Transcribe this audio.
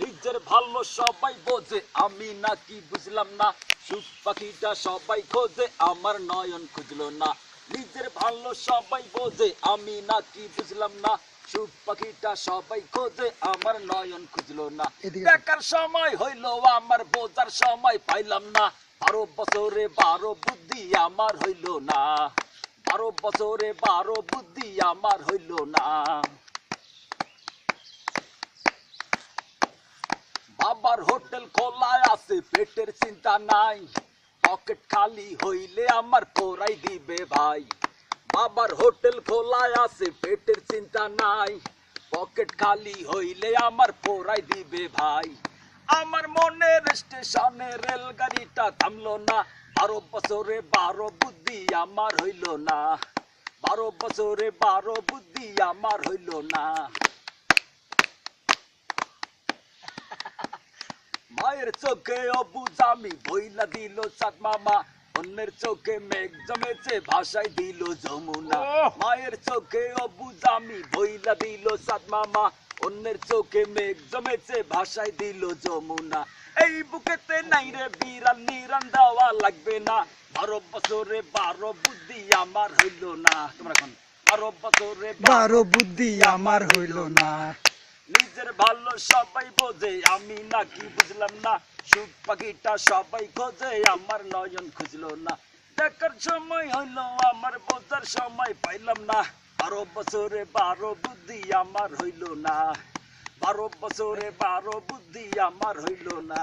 নিজের ভালো সবাই বোঝে, আমি নাকি বুঝলাম না। সুখ পাখিটা সবাই খোঁজে, আমার নয়ন খুঁজলো না। নিজের ভালো সবাই বোঝে, আমি নাকি বুঝলাম না। সুখ পাখিটা সবাই খোঁজে, আমার নয়ন খুঁজলো না। দেখার সময় হইলো আমার, বোঝার সময় পাইলাম না। 12 বছরে 12 বুদ্ধি আমার হইল না। 12 বছরে 12 বুদ্ধি আমার হইল না। বাবার হোটেল খোলায় আছে, পেটের চিন্তা নাই। পকেট খালি হইলে আমার পোরাই দিবে ভাই। বাবার হোটেল খোলায় আছে, পেটের চিন্তা নাই। পকেট খালি হইলে আমার পোরাই দিবে ভাই। আমার মনের স্টেশনে রেলগাড়িটা থামলো না। 12 বছরে 12 বুদ্ধি আমার হইল না। 12 বছরে 12 বুদ্ধি আমার হইল না। মায়ের চোখে অবুঝ আমি বইলা দিল চাঁদ মামা। অন্যের চোখে মেঘ জমেছে, ভাষায় দিল যমুনা। মায়ের চোখে অবুঝ আমি বইলা দিল চাঁদ মামা। অন্যের চোখে মেঘ জমেছে, ভাষায় দিল যমুনা। এই বুকেতে নাই রে বিরান, নিরান দেওয়া লাগবে না। 12 বছরে 12 বুদ্ধি আমার হইল না। তোমরা এখন 12 বছরে 12 বুদ্ধি আমার হইল না। নিজের ভালো সবাই বোঝে, আমি নাকি বুঝলাম না। সুখ পাখিটা সবাই খোঁজে, আমার নয়ন খুঁজলো না। দেখার সময় হইলো আমার, বোঝার সময় পাইলাম না। 12 বছরে 12 বুদ্ধি আমার হইল না। 12 বছরে 12 বুদ্ধি আমার হইল না।